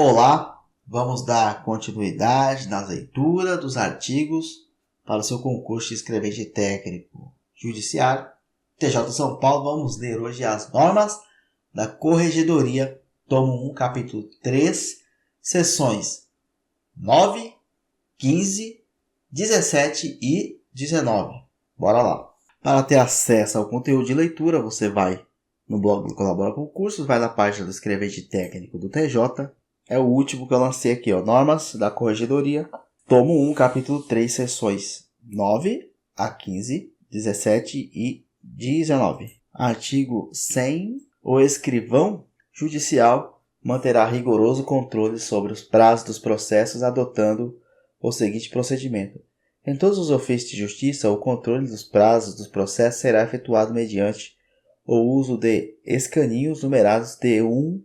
Olá, vamos dar continuidade na leitura dos artigos para o seu concurso de escrevente técnico judiciário. TJ São Paulo, vamos ler hoje as normas da Corregedoria, tomo 1, capítulo 3, seções 9, 15, 17 e 19. Bora lá. Para ter acesso ao conteúdo de leitura, você vai no blog do Colabora com Cursos, vai na página do escrevente técnico do TJ. É o último que eu lancei aqui, Normas da Corregedoria, tomo 1, capítulo 3, seções 9 a 15, 17 e 19. Artigo 100. O escrivão judicial manterá rigoroso controle sobre os prazos dos processos, adotando o seguinte procedimento. Em todos os ofícios de justiça, o controle dos prazos dos processos será efetuado mediante o uso de escaninhos numerados de 1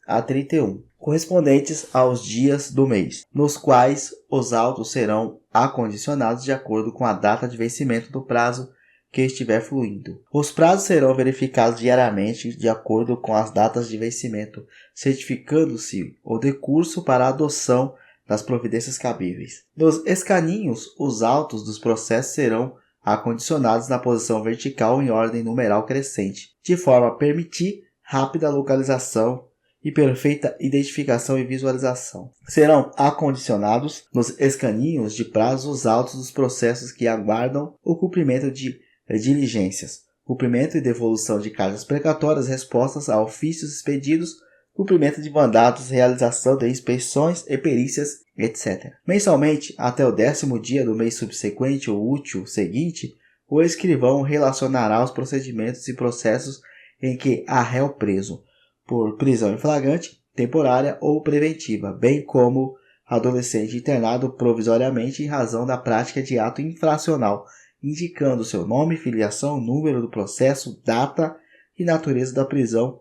a 31, correspondentes aos dias do mês, nos quais os autos serão acondicionados de acordo com a data de vencimento do prazo que estiver fluindo. Os prazos serão verificados diariamente de acordo com as datas de vencimento, certificando-se o decurso para a adoção das providências cabíveis. Nos escaninhos, os autos dos processos serão acondicionados na posição vertical em ordem numeral crescente, de forma a permitir rápida localização e perfeita identificação e visualização. Serão acondicionados nos escaninhos de prazo os autos dos processos que aguardam o cumprimento de diligências, cumprimento e devolução de cartas precatórias, respostas a ofícios expedidos, cumprimento de mandatos, realização de inspeções e perícias, etc. Mensalmente, até o 10º dia do mês subsequente ou útil seguinte, o escrivão relacionará os procedimentos e processos em que há réu preso, por prisão em flagrante, temporária ou preventiva, bem como adolescente internado provisoriamente em razão da prática de ato infracional, indicando seu nome, filiação, número do processo, data e natureza da prisão,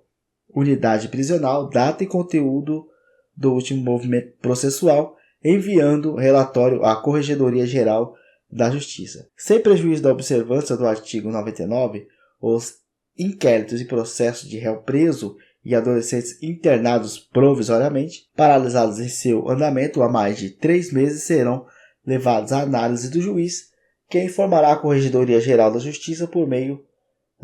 unidade prisional, data e conteúdo do último movimento processual, enviando relatório à Corregedoria Geral da Justiça. Sem prejuízo da observância do artigo 99, os inquéritos e processos de réu preso e adolescentes internados provisoriamente, paralisados em seu andamento há mais de 3 meses, serão levados à análise do juiz, que informará a Corregedoria Geral da Justiça por meio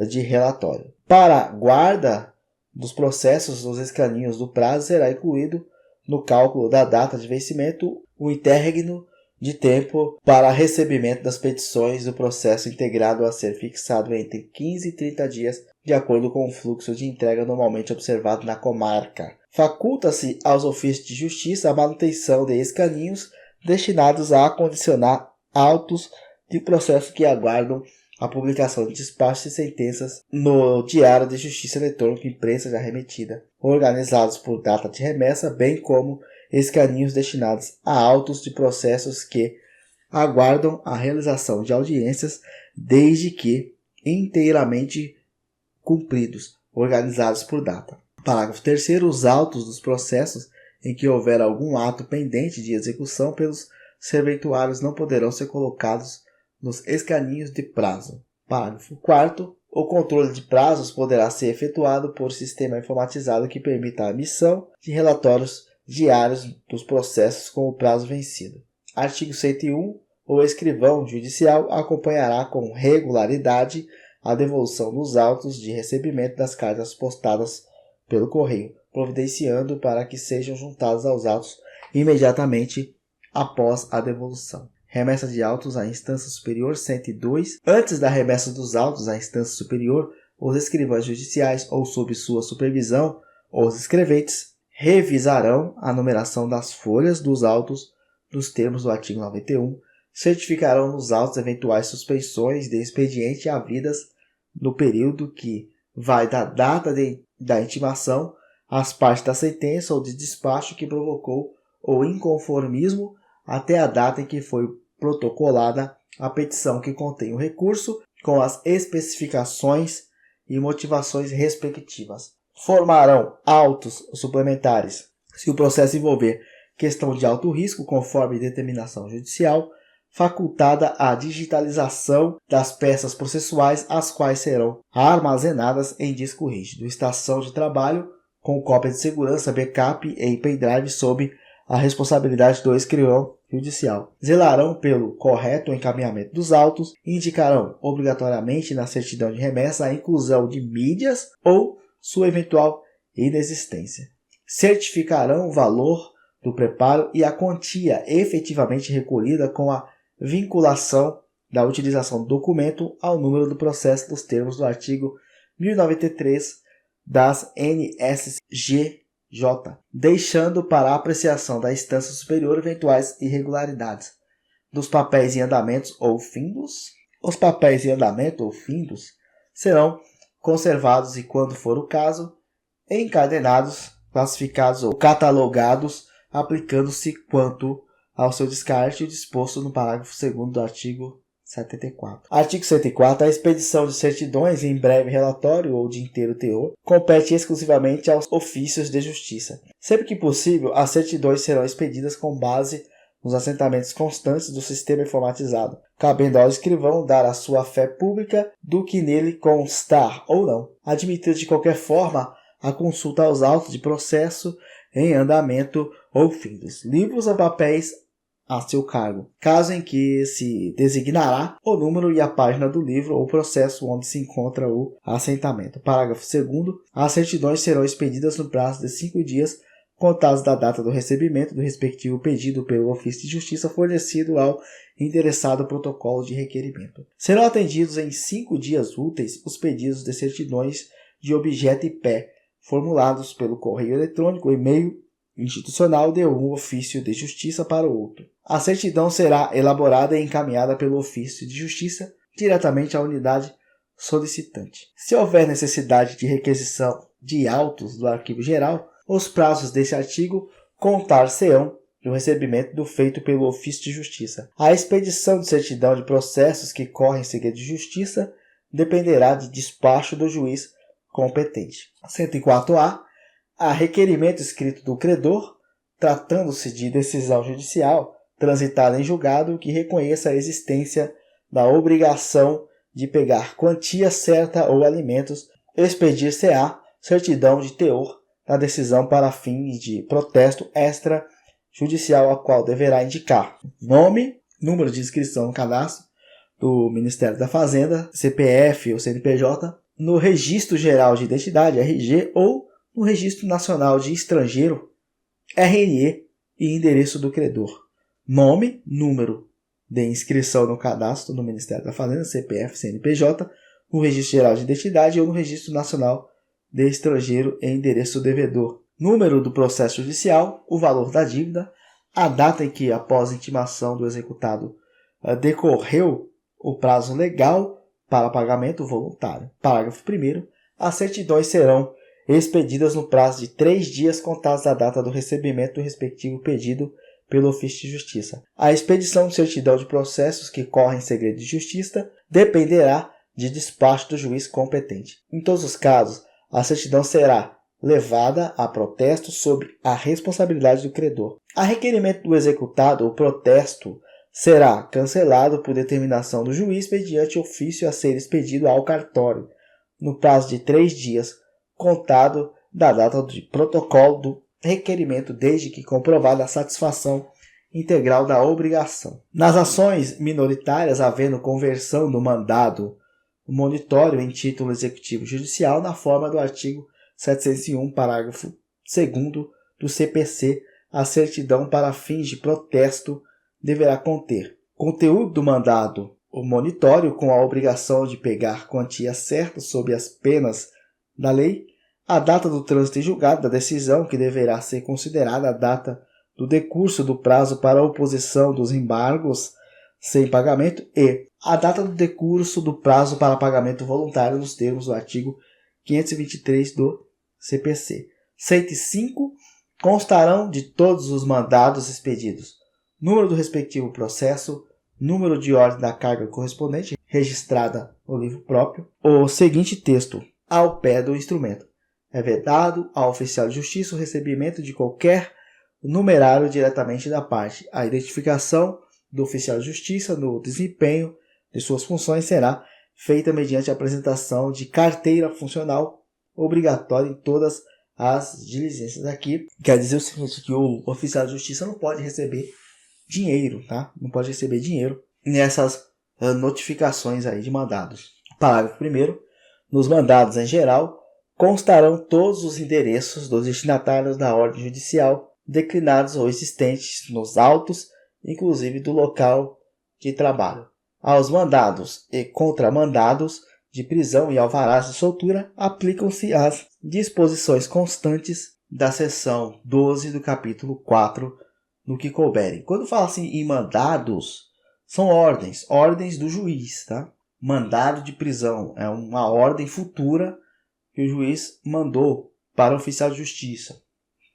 de relatório. Para a guarda dos processos nos escaninhos do prazo, será incluído no cálculo da data de vencimento o interregno de tempo para recebimento das petições do processo integrado a ser fixado entre 15 e 30 dias, de acordo com o fluxo de entrega normalmente observado na comarca. Faculta-se aos ofícios de justiça a manutenção de escaninhos destinados a acondicionar autos de processo que aguardam a publicação de despachos e sentenças no Diário de Justiça Eletrônico imprensa já remetida, organizados por data de remessa, bem como escaninhos destinados a autos de processos que aguardam a realização de audiências, desde que inteiramente cumpridos, organizados por data. Parágrafo 3º. Os autos dos processos em que houver algum ato pendente de execução pelos serventuários não poderão ser colocados nos escaninhos de prazo. Parágrafo 4º. O controle de prazos poderá ser efetuado por sistema informatizado que permita a emissão de relatórios diários dos processos com o prazo vencido. Artigo 101. O escrivão judicial acompanhará com regularidade a devolução dos autos de recebimento das cartas postadas pelo correio, providenciando para que sejam juntados aos autos imediatamente após a devolução. Remessa de autos à instância superior 102. Antes da remessa dos autos à instância superior, os escrivães judiciais ou sob sua supervisão, os escreventes, revisarão a numeração das folhas dos autos nos termos do artigo 91, certificarão nos autos eventuais suspensões de expediente havidas no período que vai da data da intimação às partes da sentença ou de despacho que provocou o inconformismo até a data em que foi protocolada a petição que contém o recurso, com as especificações e motivações respectivas. Formarão autos suplementares se o processo envolver questão de alto risco, conforme determinação judicial, facultada a digitalização das peças processuais, as quais serão armazenadas em disco rígido. Estação de trabalho com cópia de segurança, backup e pendrive sob a responsabilidade do escrivão judicial. Zelarão pelo correto encaminhamento dos autos e indicarão obrigatoriamente na certidão de remessa a inclusão de mídias ou sua eventual inexistência. Certificarão o valor do preparo e a quantia efetivamente recolhida com a vinculação da utilização do documento ao número do processo dos termos do artigo 1093 das NSGJ, deixando para a apreciação da instância superior eventuais irregularidades dos papéis em andamento ou findos. Os papéis em andamento ou findos serão conservados e, quando for o caso, encadernados, classificados ou catalogados, aplicando-se quanto ao seu descarte o disposto no parágrafo 2º do artigo 74. Artigo 104. A expedição de certidões em breve relatório ou de inteiro teor compete exclusivamente aos ofícios de justiça. Sempre que possível, as certidões serão expedidas com base nos assentamentos constantes do sistema informatizado, cabendo ao escrivão dar a sua fé pública do que nele constar ou não, admitida de qualquer forma a consulta aos autos de processo em andamento ou findos, livros ou papéis a seu cargo, caso em que se designará o número e a página do livro ou processo onde se encontra o assentamento. Parágrafo 2º. As certidões serão expedidas no prazo de 5 dias, contados da data do recebimento do respectivo pedido pelo ofício de justiça fornecido ao endereçado protocolo de requerimento. Serão atendidos em 5 dias úteis os pedidos de certidões de objeto e pé, formulados pelo correio eletrônico, e-mail institucional de um ofício de justiça para o outro. A certidão será elaborada e encaminhada pelo ofício de justiça diretamente à unidade solicitante. Se houver necessidade de requisição de autos do arquivo geral, os prazos desse artigo contar-se-ão do recebimento do feito pelo ofício de justiça. A expedição de certidão de processos que correm em segredo de justiça dependerá de despacho do juiz competente. 104A. A requerimento escrito do credor, tratando-se de decisão judicial transitada em julgado que reconheça a existência da obrigação de pegar quantia certa ou alimentos, expedir-se-á certidão de teor da decisão para fins de protesto extrajudicial, a qual deverá indicar nome, número de inscrição no cadastro do Ministério da Fazenda, CPF ou CNPJ, no Registro Geral de Identidade, RG, ou no Registro Nacional de Estrangeiro, RNE, e endereço do credor. Nome, número de inscrição no cadastro do Ministério da Fazenda, CPF, CNPJ, no Registro Geral de Identidade ou no Registro Nacional de Estrangeiro e endereço do devedor. Número do processo judicial, o valor da dívida, a data em que, após a intimação do executado, decorreu o prazo legal para pagamento voluntário. Parágrafo 1º. As certidões serão expedidas no prazo de 3 dias contados da data do recebimento do respectivo pedido pelo ofício de justiça. A expedição de certidão de processos que correm em segredo de justiça dependerá de despacho do juiz competente. Em todos os casos, a certidão será levada a protesto sob a responsabilidade do credor. A requerimento do executado, o protesto será cancelado por determinação do juiz mediante ofício a ser expedido ao cartório, no prazo de 3 dias, contado da data de protocolo do requerimento, desde que comprovada a satisfação integral da obrigação. Nas ações minoritárias, havendo conversão do mandado monitório em título executivo judicial na forma do artigo 701, parágrafo 2º do CPC, a certidão para fins de protesto deverá conter conteúdo do mandado monitório com a obrigação de pegar quantia certa sob as penas da lei, a data do trânsito em julgado da decisão, que deverá ser considerada a data do decurso do prazo para a oposição dos embargos sem pagamento, e a data do decurso do prazo para pagamento voluntário nos termos do artigo 523 do CPC. 105. Constarão de todos os mandados expedidos número do respectivo processo, número de ordem da carga correspondente, registrada no livro próprio, o seguinte texto ao pé do instrumento. É vedado ao oficial de justiça o recebimento de qualquer numerário diretamente da parte. A identificação do oficial de justiça no desempenho de suas funções será feita mediante a apresentação de carteira funcional obrigatória em todas as diligências aqui. Quer dizer o seguinte, que o oficial de justiça não pode receber dinheiro, tá? Não pode receber dinheiro nessas notificações aí de mandados. Parágrafo 1º. Nos mandados em geral, constarão todos os endereços dos destinatários da ordem judicial declinados ou existentes nos autos, inclusive do local de trabalho. Aos mandados e contramandados de prisão e alvarás de soltura aplicam-se as disposições constantes da seção 12 do capítulo 4, no que couberem. Quando fala assim em mandados, são ordens do juiz, tá? Mandado de prisão é uma ordem futura que o juiz mandou para o oficial de justiça,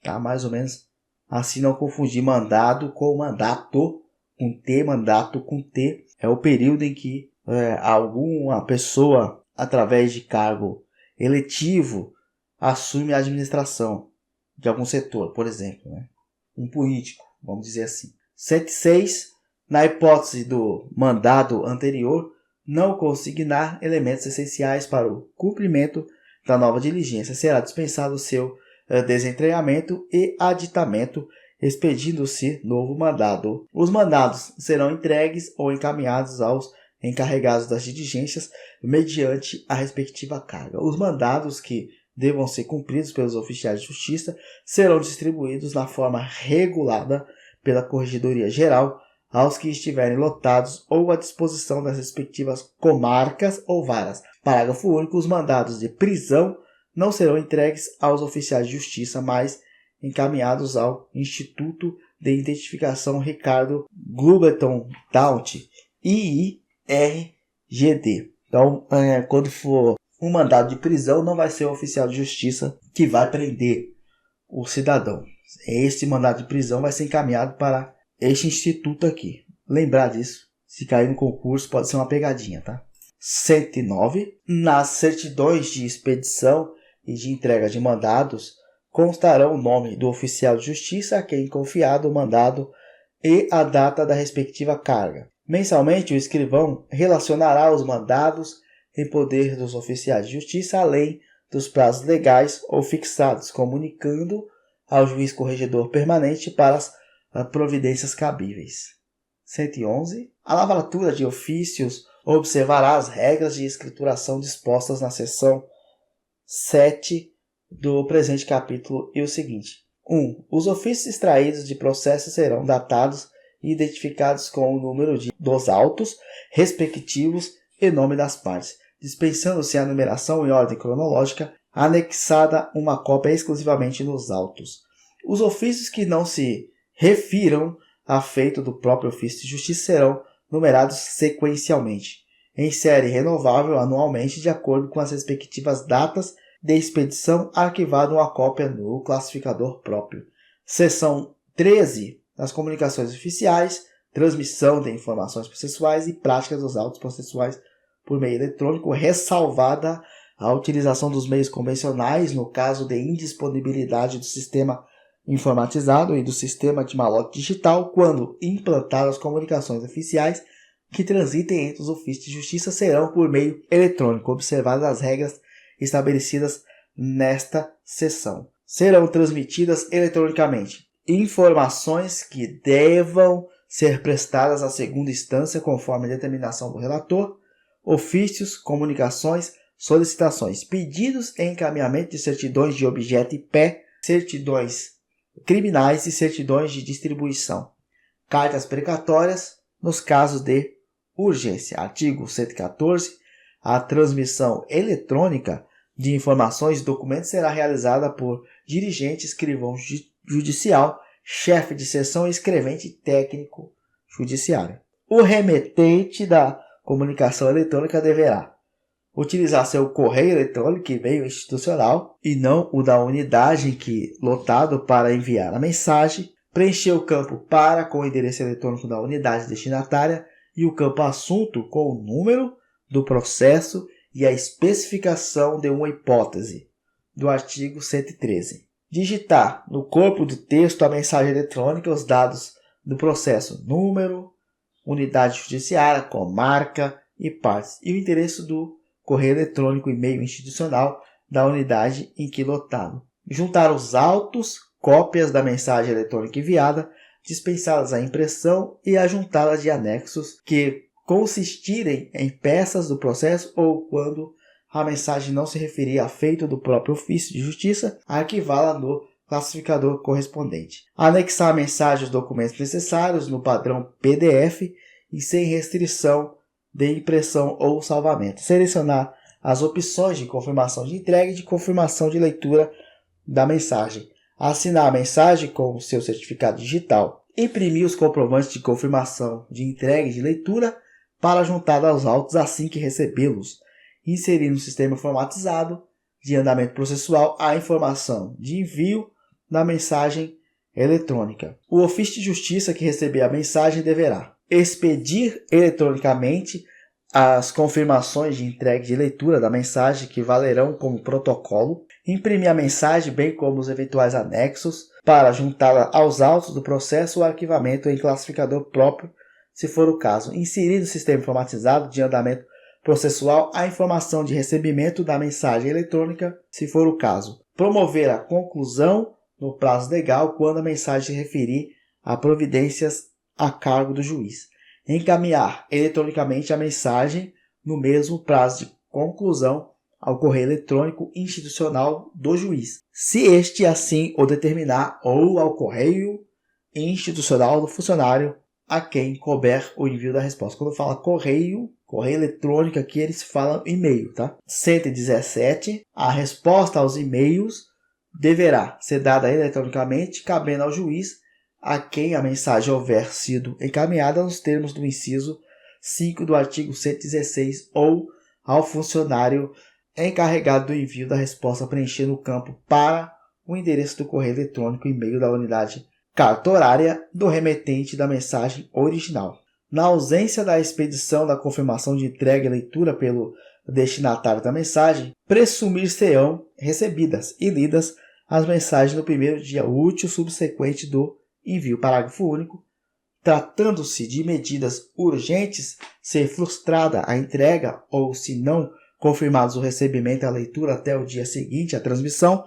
tá? Mais ou menos assim, não confundir mandado com mandato, com T, mandato com T. É o período em que alguma pessoa, através de cargo eletivo, assume a administração de algum setor, por exemplo, né? Um político, vamos dizer assim. 106. Na hipótese do mandado anterior, não consignar elementos essenciais para o cumprimento da nova diligência, será dispensado o seu desentranhamento e aditamento, expedindo-se novo mandado. Os mandados serão entregues ou encaminhados aos encarregados das diligências mediante a respectiva carga. Os mandados que devam ser cumpridos pelos oficiais de justiça serão distribuídos na forma regulada pela Corregedoria Geral aos que estiverem lotados ou à disposição das respectivas comarcas ou varas. Parágrafo único. Os mandados de prisão não serão entregues aos oficiais de justiça, mas encaminhados ao Instituto de Identificação Ricardo Gluberton Daunt, IIRGD. Então, quando for um mandado de prisão, não vai ser o oficial de justiça que vai prender o cidadão. Esse mandado de prisão vai ser encaminhado para este instituto aqui. Lembrar disso. Se cair no concurso, pode ser uma pegadinha, tá? 109. Nas certidões de expedição e de entrega de mandados, constarão o nome do oficial de justiça a quem confiado o mandado e a data da respectiva carga. Mensalmente, o escrivão relacionará os mandados em poder dos oficiais de justiça, além dos prazos legais ou fixados, comunicando ao juiz corregedor permanente para as providências cabíveis. 111. A lavratura de ofícios observará as regras de escrituração dispostas na seção 7 do presente capítulo e o seguinte. 1. Os ofícios extraídos de processo serão datados e identificados com o número dos autos respectivos e nome das partes, dispensando-se a numeração em ordem cronológica, anexada uma cópia exclusivamente nos autos. Os ofícios que não se refiram a feito do próprio ofício de justiça serão numerados sequencialmente, em série renovável anualmente de acordo com as respectivas datas de expedição, arquivada uma cópia no classificador próprio. Seção 13. As comunicações oficiais, transmissão de informações processuais e prática dos autos processuais por meio eletrônico, ressalvada a utilização dos meios convencionais no caso de indisponibilidade do sistema informatizado e do sistema de malote digital, quando implantadas as comunicações oficiais que transitem entre os ofícios de justiça serão por meio eletrônico, observadas as regras estabelecidas nesta seção. Serão transmitidas eletronicamente informações que devam ser prestadas à segunda instância conforme a determinação do relator, ofícios, comunicações, solicitações, pedidos e encaminhamento de certidões de objeto e pé, certidões criminais e certidões de distribuição, cartas precatórias nos casos de urgência. Artigo 114. A transmissão eletrônica de informações e documentos será realizada por dirigente, escrivão judicial, chefe de seção e escrevente técnico judiciário. O remetente da comunicação eletrônica deverá utilizar seu correio eletrônico e e-mail institucional e não o da unidade em que lotado para enviar a mensagem, preencher o campo para com o endereço eletrônico da unidade destinatária e o campo assunto com o número do processo e a especificação de uma hipótese do artigo 113. Digitar no corpo do texto a mensagem eletrônica os dados do processo, número, unidade judiciária, comarca e partes, e o endereço do correio eletrônico e e-mail institucional da unidade em que lotado. juntar os autos, cópias da mensagem eletrônica enviada, dispensá-las à impressão e ajuntá-las de anexos que consistirem em peças do processo ou, quando a mensagem não se referir a feito do próprio ofício de justiça, arquivá-la no classificador correspondente. Anexar a mensagem os documentos necessários no padrão PDF e sem restrição de impressão ou salvamento. Selecionar as opções de confirmação de entrega e de confirmação de leitura da mensagem. Assinar a mensagem com o seu certificado digital. Imprimir os comprovantes de confirmação de entrega e de leitura para juntar aos autos assim que recebê-los. Inserir no sistema informatizado de andamento processual a informação de envio da mensagem eletrônica. O ofício de justiça que receber a mensagem deverá expedir eletronicamente as confirmações de entrega e de leitura da mensagem que valerão como protocolo, imprimir a mensagem bem como os eventuais anexos para juntá-la aos autos do processo ou arquivamento em classificador próprio, se for o caso, inserir no sistema informatizado de andamento processual a informação de recebimento da mensagem eletrônica, se for o caso, promover a conclusão no prazo legal quando a mensagem se referir a providências a cargo do juiz, encaminhar eletronicamente a mensagem no mesmo prazo de conclusão ao correio eletrônico institucional do juiz, se este assim o determinar, ou ao correio institucional do funcionário a quem couber o envio da resposta. Quando fala correio eletrônico, aqui eles falam e-mail, tá? 117. A resposta aos e-mails deverá ser dada eletronicamente, cabendo ao juiz a quem a mensagem houver sido encaminhada nos termos do inciso 5 do artigo 116 ou ao funcionário encarregado do envio da resposta preenchendo o campo para o endereço do correio eletrônico e-mail da unidade cartorária do remetente da mensagem original. Na ausência da expedição da confirmação de entrega e leitura pelo destinatário da mensagem, presumir-se-ão recebidas e lidas as mensagens no primeiro dia útil subsequente do envio. Parágrafo único. Tratando-se de medidas urgentes, ser frustrada a entrega ou, se não confirmados o recebimento e a leitura até o dia seguinte à transmissão,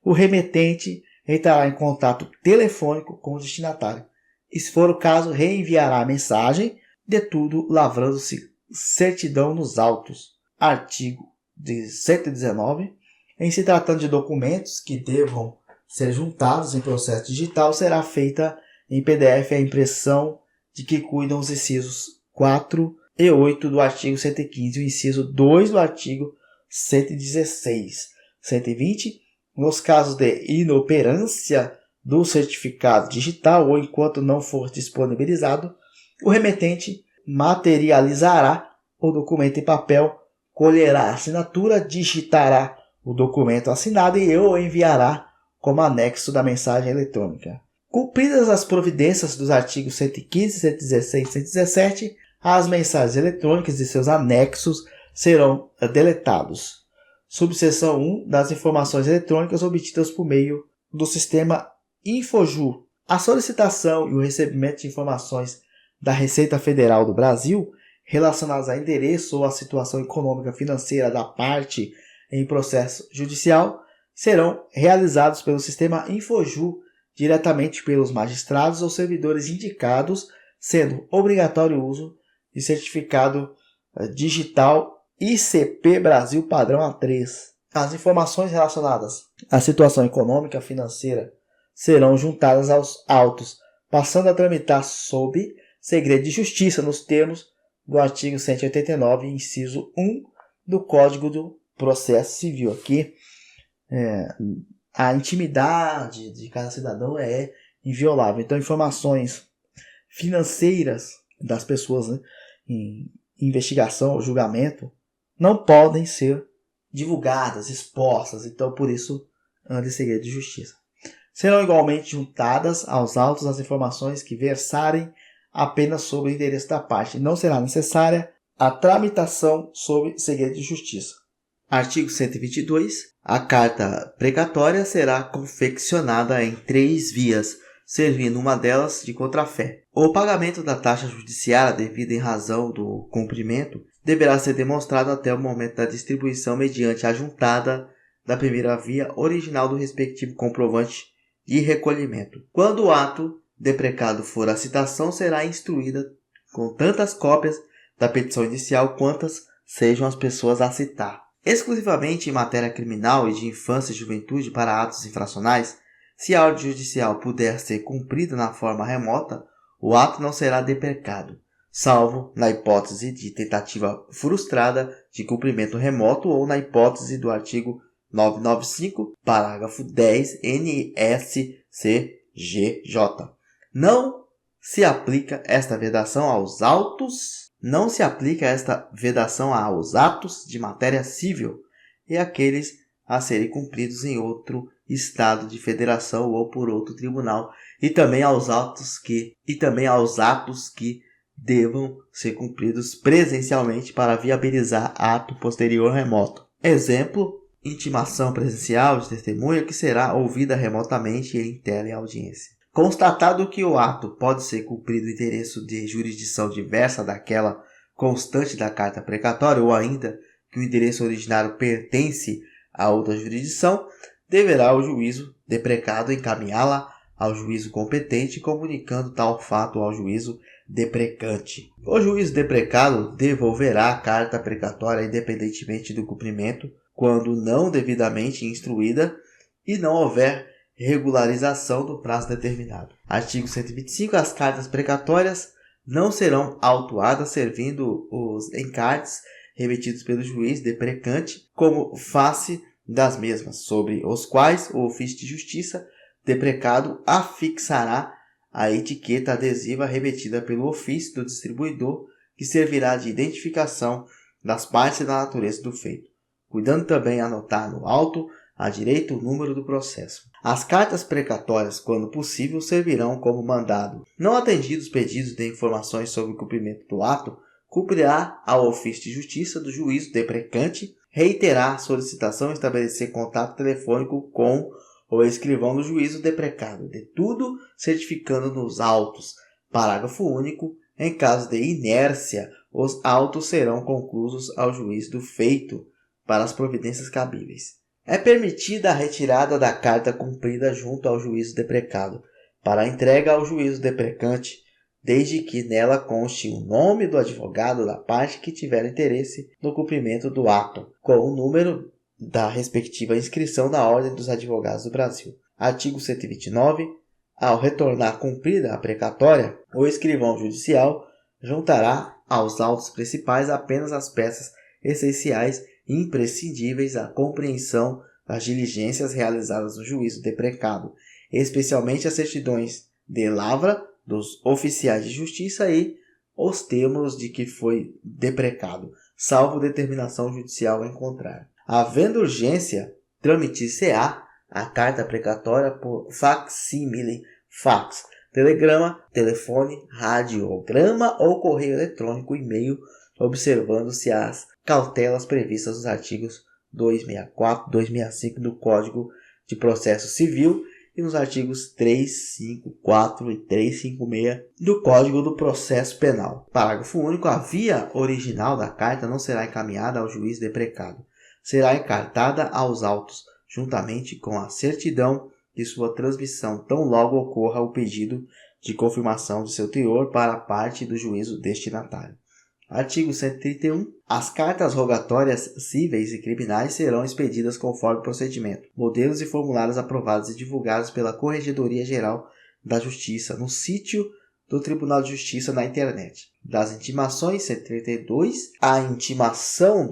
o remetente entrará em contato telefônico com o destinatário e, se for o caso, reenviará a mensagem, de tudo lavrando-se certidão nos autos. Artigo 119. Em se tratando de documentos que devam ser juntados em processo digital, será feita em PDF a impressão de que cuidam os incisos 4 e 8 do artigo 115 e o inciso 2 do artigo 116. 120. Nos casos de inoperância do certificado digital ou enquanto não for disponibilizado, o remetente materializará o documento em papel, colherá a assinatura, digitará o documento assinado e o enviará como anexo da mensagem eletrônica. Cumpridas as providências dos artigos 115, 116 e 117, as mensagens eletrônicas e seus anexos serão deletados. Subseção 1 das informações eletrônicas obtidas por meio do sistema Infoju. A solicitação e o recebimento de informações da Receita Federal do Brasil relacionadas a endereço ou à situação econômica financeira da parte em processo judicial serão realizados pelo sistema Infoju diretamente pelos magistrados ou servidores indicados, sendo obrigatório o uso de certificado digital ICP Brasil padrão A3. As informações relacionadas à situação econômica financeira serão juntadas aos autos, passando a tramitar sob segredo de justiça nos termos do artigo 189, inciso 1 do Código do Processo Civil. Aqui, a intimidade de cada cidadão é inviolável. Então, informações financeiras das pessoas, né, em investigação ou julgamento não podem ser divulgadas, expostas. Então, por isso, anda em segredo de justiça. Serão igualmente juntadas aos autos as informações que versarem apenas sobre o endereço da parte. Não será necessária a tramitação sob segredo de justiça. Artigo 122. A carta precatória será confeccionada em 3 vias, servindo uma delas de contrafé. O pagamento da taxa judiciária devida em razão do cumprimento deverá ser demonstrado até o momento da distribuição mediante a juntada da primeira via original do respectivo comprovante de recolhimento. Quando o ato deprecado for a citação, será instruída com tantas cópias da petição inicial quantas sejam as pessoas a citar. Exclusivamente em matéria criminal e de infância e juventude para atos infracionais, se a ordem judicial puder ser cumprida na forma remota, o ato não será deprecado, salvo na hipótese de tentativa frustrada de cumprimento remoto ou na hipótese do artigo 995, parágrafo 10 NSCGJ. Não se aplica esta vedação aos atos de matéria civil e aqueles a serem cumpridos em outro estado de federação ou por outro tribunal, e também aos atos que devam ser cumpridos presencialmente para viabilizar ato posterior remoto. Exemplo: intimação presencial de testemunha que será ouvida remotamente em teleaudiência. Constatado que o ato pode ser cumprido em interesse de jurisdição diversa daquela constante da carta precatória, ou ainda que o endereço originário pertence a outra jurisdição, deverá o juízo deprecado encaminhá-la ao juízo competente, comunicando tal fato ao juízo deprecante. O juízo deprecado devolverá a carta precatória independentemente do cumprimento, quando não devidamente instruída e não houver regularização do prazo determinado. Artigo 125. As cartas precatórias não serão autuadas, servindo os encartes remetidos pelo juiz deprecante como face das mesmas, sobre os quais o ofício de justiça deprecado afixará a etiqueta adesiva remetida pelo ofício do distribuidor, que servirá de identificação das partes e da natureza do feito, cuidando também anotar no auto à direita o número do processo. As cartas precatórias, quando possível, servirão como mandado. Não atendidos pedidos de informações sobre o cumprimento do ato, cumprirá ao ofício de justiça do juízo deprecante reiterar a solicitação e estabelecer contato telefônico com o escrivão do juízo deprecado, de tudo certificando nos autos. Parágrafo único. Em caso de inércia, os autos serão conclusos ao juiz do feito para as providências cabíveis. É permitida a retirada da carta cumprida junto ao juízo deprecado para a entrega ao juízo deprecante, desde que nela conste o nome do advogado da parte que tiver interesse no cumprimento do ato, com o número da respectiva inscrição na Ordem dos Advogados do Brasil. Artigo 129. Ao retornar cumprida a precatória, o escrivão judicial juntará aos autos principais apenas as peças essenciais e imprescindíveis à compreensão das diligências realizadas no juízo deprecado, especialmente as certidões de lavra dos oficiais de justiça e os termos de que foi deprecado, salvo determinação judicial em contrário. Havendo urgência, tramitir-se-á a carta precatória por facsímile, fax, telegrama, telefone, radiograma ou correio eletrônico, e-mail, observando-se as cautelas previstas nos artigos 264 e 265 do Código de Processo Civil e nos artigos 354 e 356 do Código do Processo Penal. Parágrafo único. A via original da carta não será encaminhada ao juiz deprecado. Será encartada aos autos, juntamente com a certidão de sua transmissão, tão logo ocorra o pedido de confirmação de seu teor para a parte do juízo destinatário. Artigo 131. As cartas rogatórias cíveis e criminais serão expedidas conforme o procedimento. Modelos e formulários aprovados e divulgados pela Corregedoria Geral da Justiça no sítio do Tribunal de Justiça na internet. Das intimações, 132. A intimação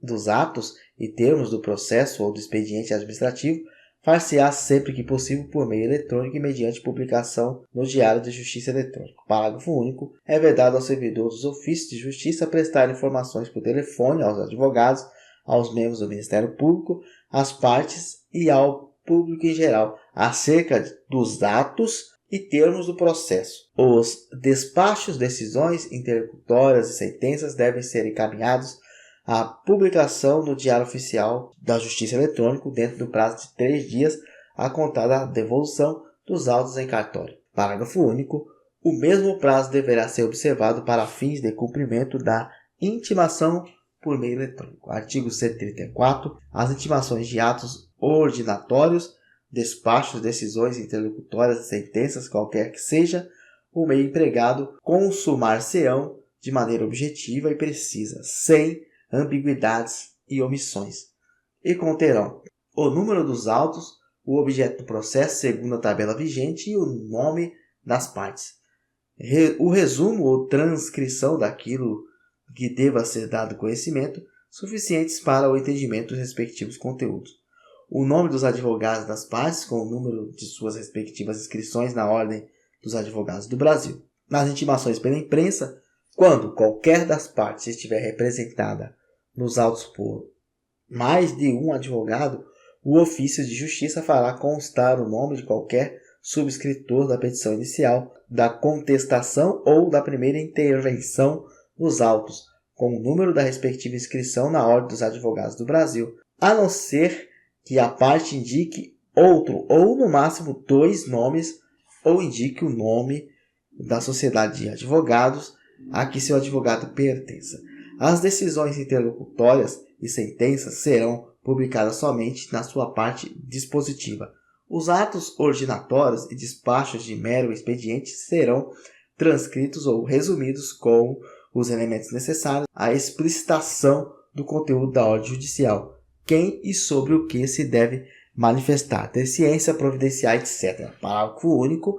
dos atos e termos do processo ou do expediente administrativo far-se-á sempre que possível por meio eletrônico e mediante publicação no Diário de Justiça Eletrônico. Parágrafo único. É vedado ao servidor dos ofícios de justiça prestar informações por telefone aos advogados, aos membros do Ministério Público, às partes e ao público em geral, acerca dos atos e termos do processo. Os despachos, decisões, interlocutórias e sentenças devem ser encaminhados à publicação no Diário Oficial da Justiça Eletrônico dentro do prazo de 3 dias a contar da devolução dos autos em cartório. Parágrafo único. O mesmo prazo deverá ser observado para fins de cumprimento da intimação por meio eletrônico. Artigo 134. As intimações de atos ordinatórios, despachos, decisões interlocutórias e sentenças, qualquer que seja o meio empregado, consumar-se-ão de maneira objetiva e precisa, sem ambiguidades e omissões, e conterão o número dos autos, o objeto do processo segundo a tabela vigente e o nome das partes. O resumo ou transcrição daquilo que deva ser dado conhecimento, suficientes para o entendimento dos respectivos conteúdos. O nome dos advogados das partes, com o número de suas respectivas inscrições na Ordem dos Advogados do Brasil. Nas intimações pela imprensa, quando qualquer das partes estiver representada nos autos por mais de um advogado, o ofício de justiça fará constar o nome de qualquer subscritor da petição inicial, da contestação ou da primeira intervenção nos autos, com o número da respectiva inscrição na Ordem dos Advogados do Brasil, a não ser que a parte indique outro ou, no máximo, 2 nomes ou indique o nome da sociedade de advogados a que seu advogado pertença. As decisões interlocutórias e sentenças serão publicadas somente na sua parte dispositiva. Os atos ordinatórios e despachos de mero expediente serão transcritos ou resumidos com os elementos necessários à explicitação do conteúdo da ordem judicial, quem e sobre o que se deve manifestar, ter ciência, providenciar, etc. Parágrafo único.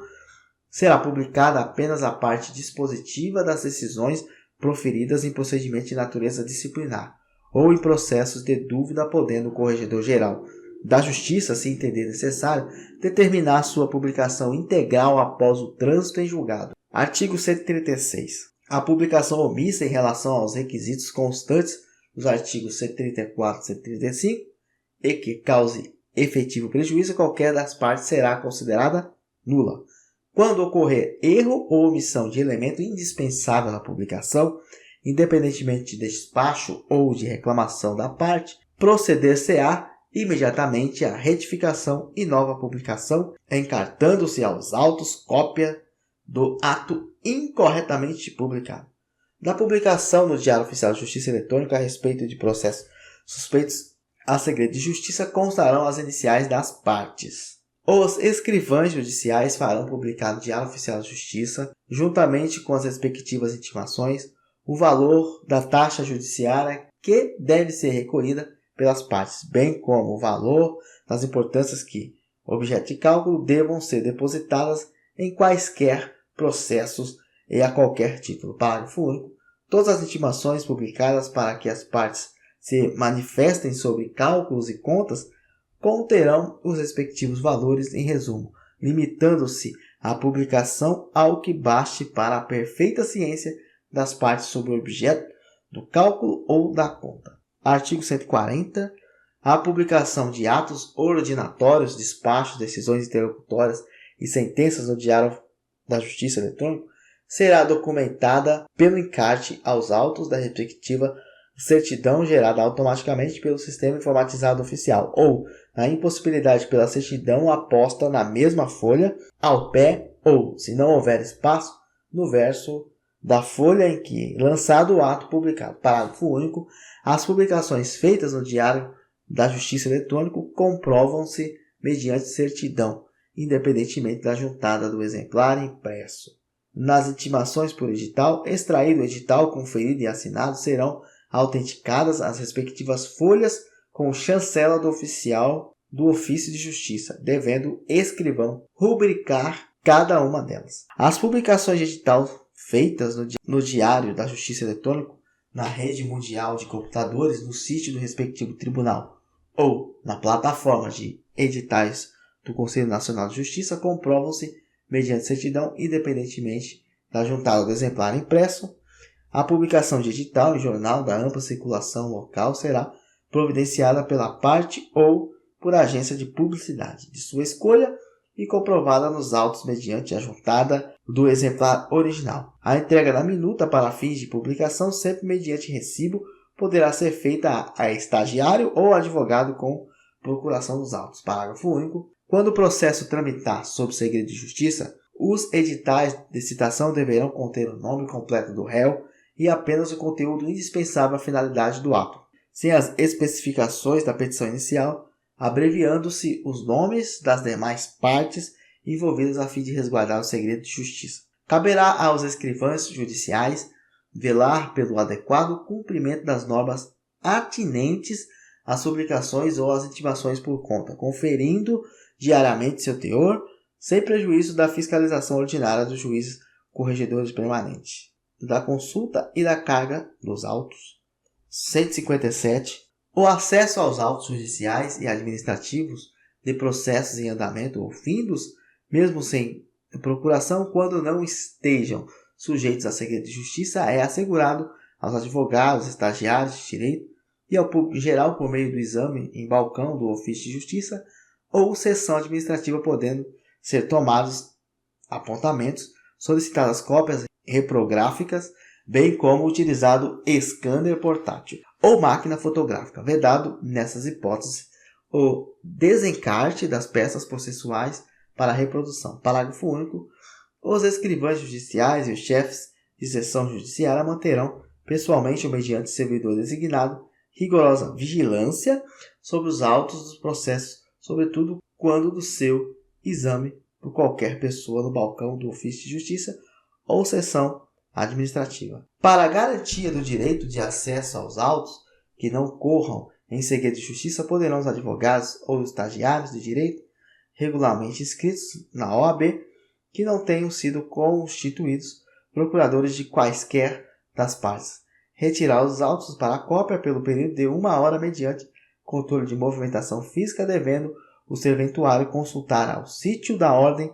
Será publicada apenas a parte dispositiva das decisões proferidas em procedimento de natureza disciplinar ou em processos de dúvida, podendo o Corregedor-Geral da Justiça, se entender necessário, determinar sua publicação integral após o trânsito em julgado. Artigo 136. A publicação omissa em relação aos requisitos constantes dos artigos 134 e 135 e que cause efetivo prejuízo a qualquer das partes será considerada nula. Quando ocorrer erro ou omissão de elemento indispensável na publicação, independentemente de despacho ou de reclamação da parte, proceder-se-á imediatamente à retificação e nova publicação, encartando-se aos autos cópia do ato incorretamente publicado. Da publicação no Diário Oficial de Justiça Eletrônica a respeito de processos suspeitos a segredo de justiça constarão as iniciais das partes. Os escrivães judiciais farão publicar no Diário Oficial de Justiça, juntamente com as respectivas intimações, o valor da taxa judiciária que deve ser recolhida pelas partes, bem como o valor das importâncias que, objeto de cálculo, devam ser depositadas em quaisquer processos e a qualquer título. Parágrafo único. Todas as intimações publicadas para que as partes se manifestem sobre cálculos e contas conterão os respectivos valores em resumo, limitando-se a publicação ao que baste para a perfeita ciência das partes sobre o objeto do cálculo ou da conta. Artigo 140. A publicação de atos ordinatórios, despachos, decisões interlocutórias e sentenças no Diário da Justiça Eletrônico será documentada pelo encarte aos autos da respectiva certidão gerada automaticamente pelo sistema informatizado oficial ou, na impossibilidade pela certidão aposta na mesma folha, ao pé ou, se não houver espaço, no verso da folha em que lançado o ato publicado. Parágrafo único. As publicações feitas no Diário da Justiça Eletrônico comprovam-se mediante certidão, independentemente da juntada do exemplar impresso. Nas intimações por edital, extraído o edital conferido e assinado, serão autenticadas as respectivas folhas com chancela do oficial do ofício de justiça, devendo o escrivão rubricar cada uma delas. As publicações de edital feitas no Diário da Justiça Eletrônico, na rede mundial de computadores, no sítio do respectivo tribunal ou na plataforma de editais do Conselho Nacional de Justiça comprovam-se mediante certidão, independentemente da juntada do exemplar impresso. A publicação de edital em jornal da ampla circulação local será providenciada pela parte ou por agência de publicidade de sua escolha e comprovada nos autos mediante a juntada do exemplar original. A entrega da minuta para fins de publicação, sempre mediante recibo, poderá ser feita a estagiário ou advogado com procuração dos autos. Parágrafo único. Quando o processo tramitar sob segredo de justiça, os editais de citação deverão conter o nome completo do réu e apenas o conteúdo indispensável à finalidade do ato, sem as especificações da petição inicial, abreviando-se os nomes das demais partes envolvidas a fim de resguardar o segredo de justiça. Caberá aos escrivães judiciais velar pelo adequado cumprimento das normas atinentes às publicações ou às intimações por conta, conferindo diariamente seu teor, sem prejuízo da fiscalização ordinária dos juízes corregedores permanentes, da consulta e da carga dos autos. 157. O acesso aos autos judiciais e administrativos de processos em andamento ou findos, mesmo sem procuração, quando não estejam sujeitos a segredo de justiça, é assegurado aos advogados, estagiários de direito e ao público geral por meio do exame em balcão do ofício de justiça ou sessão administrativa, podendo ser tomados apontamentos, solicitadas cópias reprográficas, bem como utilizado scanner portátil ou máquina fotográfica, vedado nessas hipóteses o desencarte das peças processuais para reprodução. Parágrafo único. Os escrivães judiciais e os chefes de seção judiciária manterão, pessoalmente ou mediante servidor designado, rigorosa vigilância sobre os autos dos processos, sobretudo quando do seu exame por qualquer pessoa no balcão do ofício de justiça ou seção administrativa. Para a garantia do direito de acesso aos autos que não corram em segredo de justiça, poderão os advogados ou estagiários de direito regularmente inscritos na OAB que não tenham sido constituídos procuradores de quaisquer das partes retirar os autos para a cópia pelo período de 1 hora mediante controle de movimentação física, devendo o serventuário consultar ao sítio da Ordem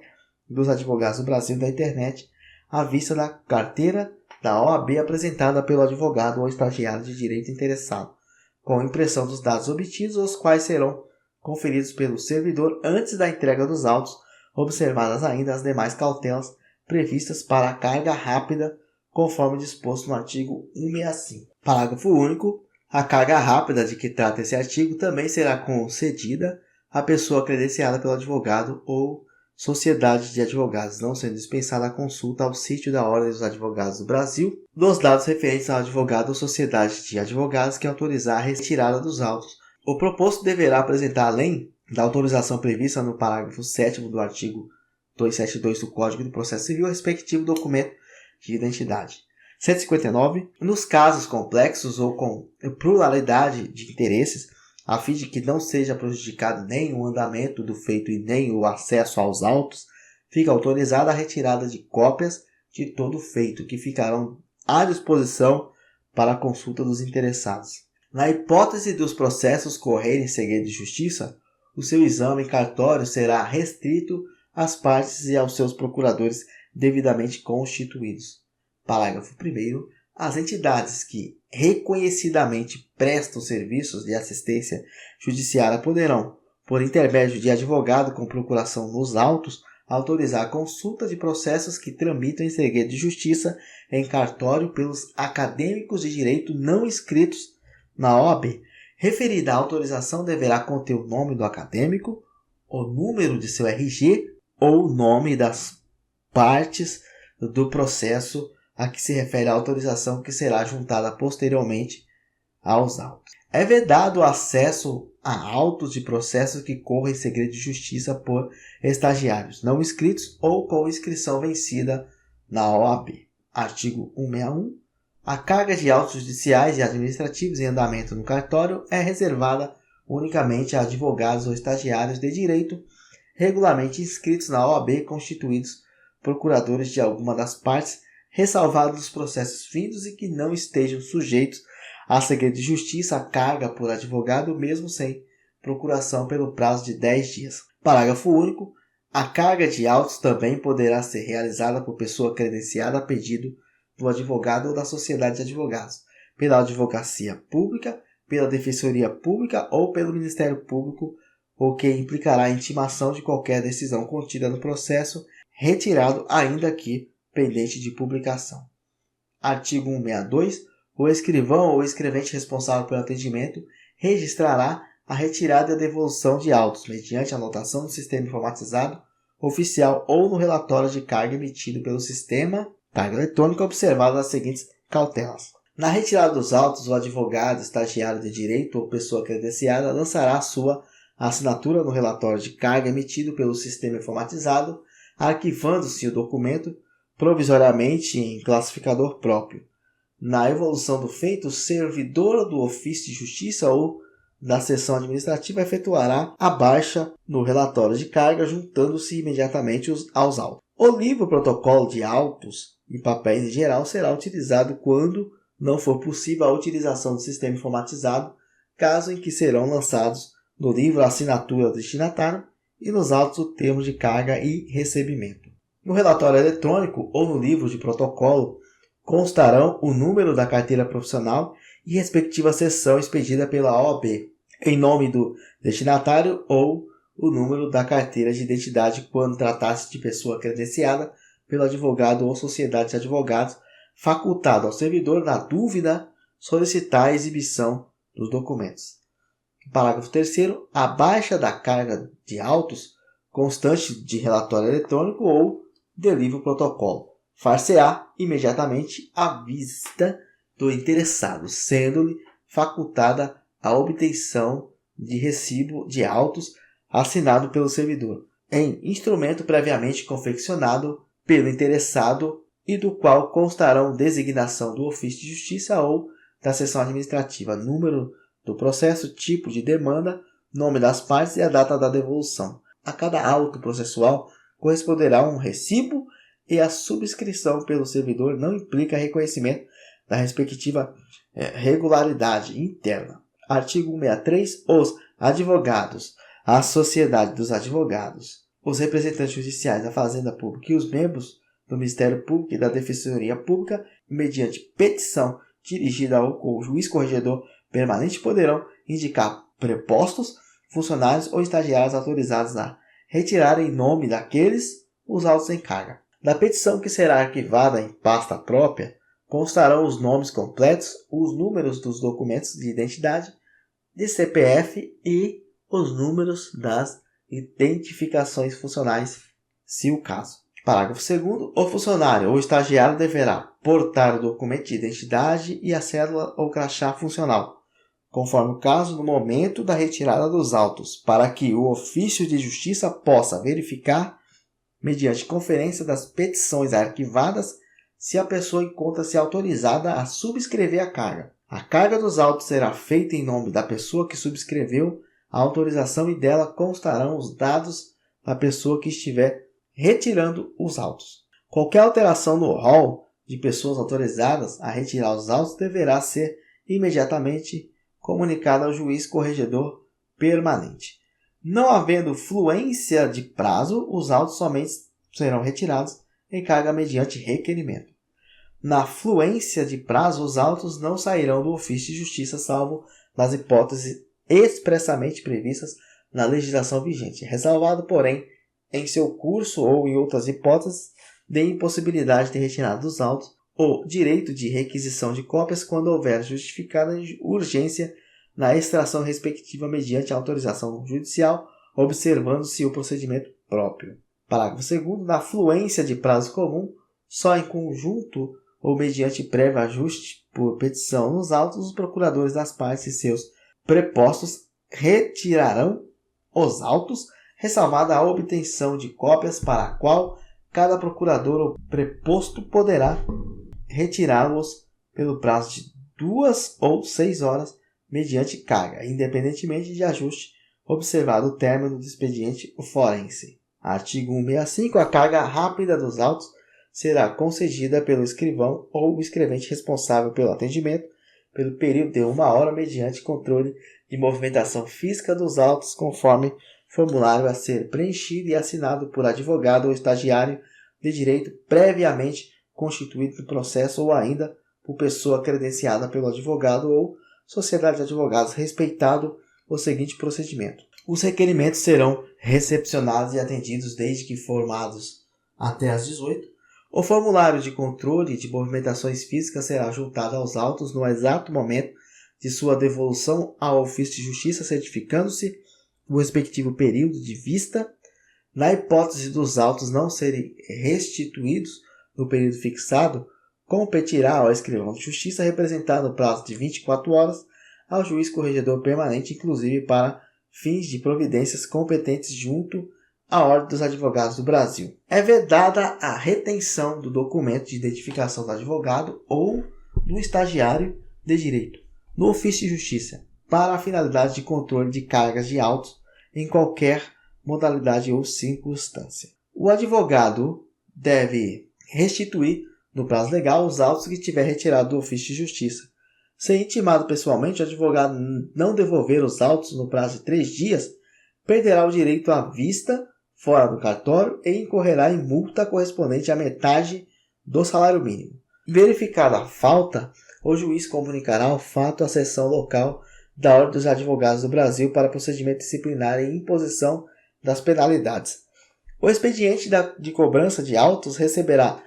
dos Advogados do Brasil da internet à vista da carteira da OAB apresentada pelo advogado ou estagiário de direito interessado, com impressão dos dados obtidos, os quais serão conferidos pelo servidor antes da entrega dos autos, observadas ainda as demais cautelas previstas para a carga rápida, conforme disposto no artigo 165. Parágrafo único. A carga rápida de que trata esse artigo também será concedida à pessoa credenciada pelo advogado ou sociedade de advogados, não sendo dispensada a consulta ao sítio da Ordem dos Advogados do Brasil dos dados referentes ao advogado ou sociedade de advogados que autorizar a retirada dos autos. O proposto deverá apresentar, além da autorização prevista no parágrafo 7º do artigo 272 do Código de Processo Civil, o respectivo documento de identidade. 159. Nos casos complexos ou com pluralidade de interesses, a fim de que não seja prejudicado nem o andamento do feito e nem o acesso aos autos, fica autorizada a retirada de cópias de todo o feito, que ficarão à disposição para a consulta dos interessados. Na hipótese dos processos correrem em segredo de justiça, o seu exame em cartório será restrito às partes e aos seus procuradores devidamente constituídos. Parágrafo 1º. As entidades que reconhecidamente prestam serviços de assistência judiciária poderão, por intermédio de advogado com procuração nos autos, autorizar a consulta de processos que tramitam em segredo de justiça em cartório pelos acadêmicos de direito não inscritos na OAB. Referida autorização deverá conter o nome do acadêmico, o número de seu RG ou o nome das partes do processo a que se refere a autorização que será juntada posteriormente aos autos. É vedado o acesso a autos de processos que correm em segredo de justiça por estagiários não inscritos ou com inscrição vencida na OAB. Artigo 161. A carga de autos judiciais e administrativos em andamento no cartório é reservada unicamente a advogados ou estagiários de direito regularmente inscritos na OAB, constituídos procuradores de alguma das partes, ressalvados os processos findos e que não estejam sujeitos a segredo de justiça, a carga por advogado, mesmo sem procuração pelo prazo de 10 dias. Parágrafo único. A carga de autos também poderá ser realizada por pessoa credenciada a pedido do advogado ou da sociedade de advogados, pela advocacia pública, pela defensoria pública ou pelo Ministério Público, o que implicará a intimação de qualquer decisão contida no processo, retirado ainda que pendente de publicação. Artigo 162. O escrivão ou escrevente responsável pelo atendimento registrará a retirada e a devolução de autos, mediante anotação no sistema informatizado oficial ou no relatório de carga emitido pelo sistema carga eletrônica, observadas as seguintes cautelas. Na retirada dos autos, o advogado, estagiário de direito ou pessoa credenciada lançará sua assinatura no relatório de carga emitido pelo sistema informatizado, arquivando-se o documento provisoriamente em classificador próprio. Na evolução do feito, o servidor do ofício de justiça ou da seção administrativa efetuará a baixa no relatório de carga, juntando-se imediatamente aos autos. O livro protocolo de autos e papéis em geral será utilizado quando não for possível a utilização do sistema informatizado, caso em que serão lançados no livro a assinatura do destinatário e nos autos o termo de carga e recebimento. No relatório eletrônico ou no livro de protocolo constarão o número da carteira profissional e respectiva seção expedida pela OAB, em nome do destinatário, ou o número da carteira de identidade quando tratasse de pessoa credenciada pelo advogado ou sociedade de advogados, facultado ao servidor, na dúvida, solicitar a exibição dos documentos. Parágrafo 3º. A baixa da carga de autos constante de relatório eletrônico ou de livro protocolo far-se-á imediatamente à vista do interessado, sendo-lhe facultada a obtenção de recibo de autos assinado pelo servidor, em instrumento previamente confeccionado pelo interessado e do qual constarão designação do ofício de justiça ou da seção administrativa, número do processo, tipo de demanda, nome das partes e a data da devolução. A cada auto processual corresponderá um recibo e a subscrição pelo servidor não implica reconhecimento da respectiva regularidade interna. Artigo 163. Os advogados, a sociedade dos advogados, os representantes judiciais da Fazenda Pública e os membros do Ministério Público e da Defensoria Pública, mediante petição dirigida ao juiz corregedor permanente, poderão indicar prepostos, funcionários ou estagiários autorizados a retirar em nome daqueles os autos em carga. Da petição, que será arquivada em pasta própria, constarão os nomes completos, os números dos documentos de identidade, de CPF e os números das identificações funcionais, se o caso. Parágrafo 2º. O funcionário ou estagiário deverá portar o documento de identidade e a cédula ou crachá funcional, conforme o caso, no momento da retirada dos autos, para que o ofício de justiça possa verificar, mediante conferência das petições arquivadas, se a pessoa encontra-se autorizada a subscrever a carga. A carga dos autos será feita em nome da pessoa que subscreveu a autorização e dela constarão os dados da pessoa que estiver retirando os autos. Qualquer alteração no rol de pessoas autorizadas a retirar os autos deverá ser imediatamente comunicada ao juiz corregedor permanente. Não havendo fluência de prazo, os autos somente serão retirados em carga mediante requerimento. Na fluência de prazo, os autos não sairão do ofício de justiça, salvo nas hipóteses expressamente previstas na legislação vigente, ressalvado, porém, em seu curso ou em outras hipóteses de impossibilidade de retirada dos autos ou direito de requisição de cópias quando houver justificada urgência na extração respectiva mediante autorização judicial, observando-se o procedimento próprio. Parágrafo 2º. Na fluência de prazo comum, só em conjunto ou mediante prévio ajuste por petição nos autos, os procuradores das partes e seus prepostos retirarão os autos, ressalvada a obtenção de cópias para a qual cada procurador ou preposto poderá retirá-los pelo prazo de 2 ou 6 horas mediante carga, independentemente de ajuste, observado o término do expediente forense. Artigo 165. A carga rápida dos autos será concedida pelo escrivão ou o escrevente responsável pelo atendimento pelo período de 1 hora mediante controle de movimentação física dos autos conforme formulário a ser preenchido e assinado por advogado ou estagiário de direito previamente constituído no processo ou ainda por pessoa credenciada pelo advogado ou sociedade de advogados, respeitado o seguinte procedimento. Os requerimentos serão recepcionados e atendidos desde que informados até às 18. O formulário de controle de movimentações físicas será juntado aos autos no exato momento de sua devolução ao ofício de justiça, certificando-se o respectivo período de vista. Na hipótese dos autos não serem restituídos no período fixado, competirá ao escrivão de justiça representar no prazo de 24 horas ao juiz corregedor permanente, inclusive para fins de providências competentes junto à Ordem dos Advogados do Brasil. É vedada a retenção do documento de identificação do advogado ou do estagiário de direito no ofício de justiça para a finalidade de controle de cargas de autos em qualquer modalidade ou circunstância. O advogado deve restituir no prazo legal os autos que tiver retirado do ofício de justiça. Se intimado pessoalmente, o advogado não devolver os autos no prazo de 3 dias, perderá o direito à vista fora do cartório e incorrerá em multa correspondente à metade do salário mínimo. Verificada a falta, o juiz comunicará o fato à seção local da Ordem dos Advogados do Brasil para procedimento disciplinar e imposição das penalidades. O expediente de cobrança de autos receberá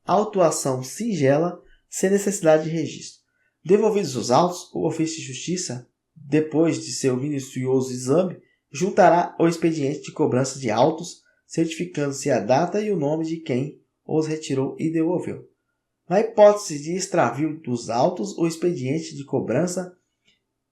autuação singela sem necessidade de registro. Devolvidos os autos, o ofício de justiça, depois de seu minucioso exame, juntará o expediente de cobrança de autos, certificando-se a data e o nome de quem os retirou e devolveu. Na hipótese de extravio dos autos, o expediente de cobrança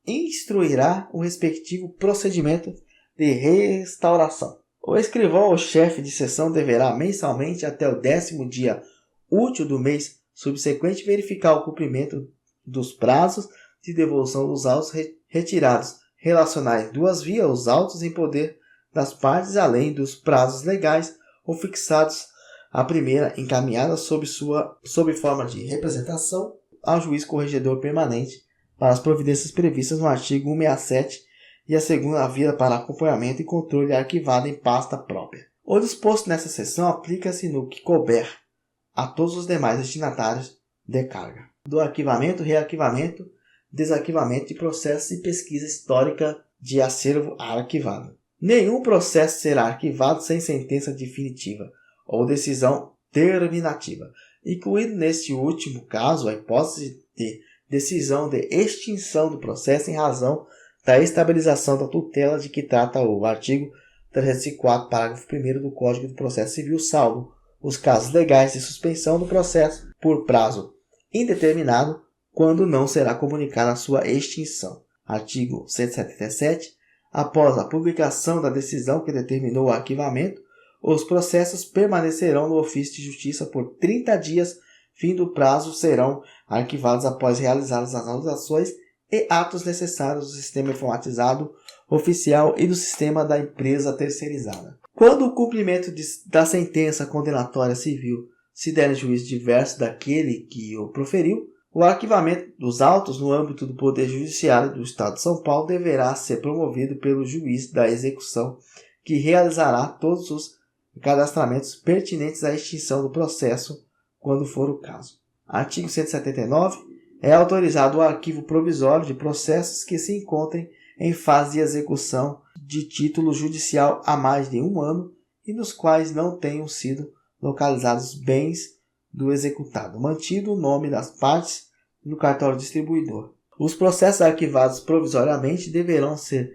instruirá o respectivo procedimento de restauração. O escrivão ou chefe de seção deverá mensalmente até o 10º dia útil do mês subsequente verificar o cumprimento dos prazos de devolução dos autos retirados, relacionar em 2 vias os autos em poder das partes, além dos prazos legais ou fixados, a primeira encaminhada sob forma de representação ao juiz corregedor permanente para as providências previstas no artigo 167 e a segunda via para acompanhamento e controle arquivada em pasta própria. O disposto nessa seção aplica-se no que couber a todos os demais destinatários de carga do arquivamento, rearquivamento, desarquivamento de processos e pesquisa histórica de acervo arquivado. Nenhum processo será arquivado sem sentença definitiva ou decisão terminativa, incluindo neste último caso a hipótese de decisão de extinção do processo em razão da estabilização da tutela de que trata o artigo 304, parágrafo 1º do Código do Processo Civil, salvo os casos legais de suspensão do processo por prazo indeterminado, quando não será comunicada a sua extinção. Artigo 177. Após a publicação da decisão que determinou o arquivamento, os processos permanecerão no ofício de justiça por 30 dias, fim do prazo serão arquivados após realizadas as anotações e atos necessários do sistema informatizado oficial e do sistema da empresa terceirizada. Quando o cumprimento da sentença condenatória civil se der em juízo diverso daquele que o proferiu, o arquivamento dos autos no âmbito do Poder Judiciário do Estado de São Paulo deverá ser promovido pelo juiz da execução, que realizará todos os cadastramentos pertinentes à extinção do processo, quando for o caso. Artigo 179. É autorizado o arquivo provisório de processos que se encontrem em fase de execução de título judicial há mais de 1 ano e nos quais não tenham sido localizados bens do executado, mantido o nome das partes no cartório distribuidor. Os processos arquivados provisoriamente deverão ser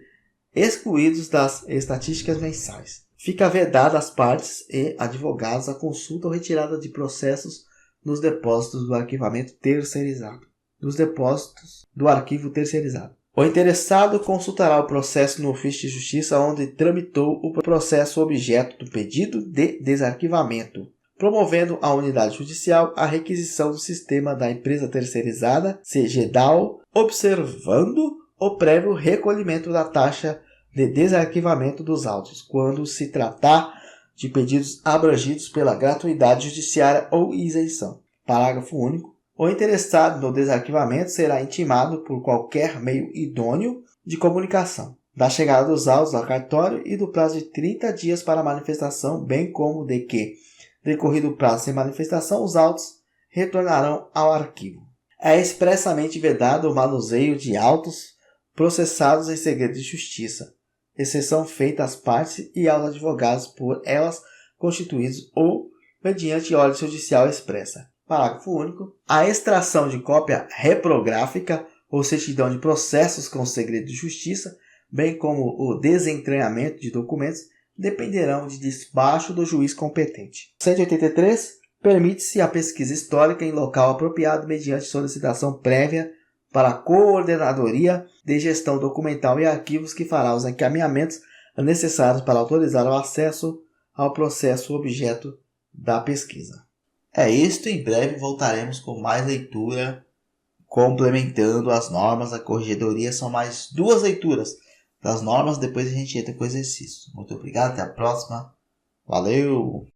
excluídos das estatísticas mensais. Fica vedada às partes e advogados a consulta ou retirada de processos nos depósitos do arquivamento terceirizado. Nos depósitos do arquivo terceirizado. O interessado consultará o processo no ofício de justiça onde tramitou o processo objeto do pedido de desarquivamento, promovendo à unidade judicial a requisição do sistema da empresa terceirizada, CGDAO, observando o prévio recolhimento da taxa de desarquivamento dos autos, quando se tratar de pedidos abrangidos pela gratuidade judiciária ou isenção. Parágrafo único. O interessado no desarquivamento será intimado por qualquer meio idôneo de comunicação da chegada dos autos ao cartório e do prazo de 30 dias para a manifestação, bem como de que, decorrido o prazo sem manifestação, os autos retornarão ao arquivo. É expressamente vedado o manuseio de autos processados em segredo de justiça, exceção feita às partes e aos advogados por elas constituídos ou mediante ordem judicial expressa. Parágrafo único. A extração de cópia reprográfica ou certidão de processos com segredo de justiça, bem como o desentranhamento de documentos, dependerão de despacho do juiz competente. 183. Permite-se a pesquisa histórica em local apropriado mediante solicitação prévia para a Coordenadoria de Gestão Documental e Arquivos, que fará os encaminhamentos necessários para autorizar o acesso ao processo objeto da pesquisa. É isto, em breve voltaremos com mais leitura, complementando as normas da corregedoria. São mais 2 leituras das normas, depois a gente entra com o exercício. Muito obrigado, até a próxima. Valeu!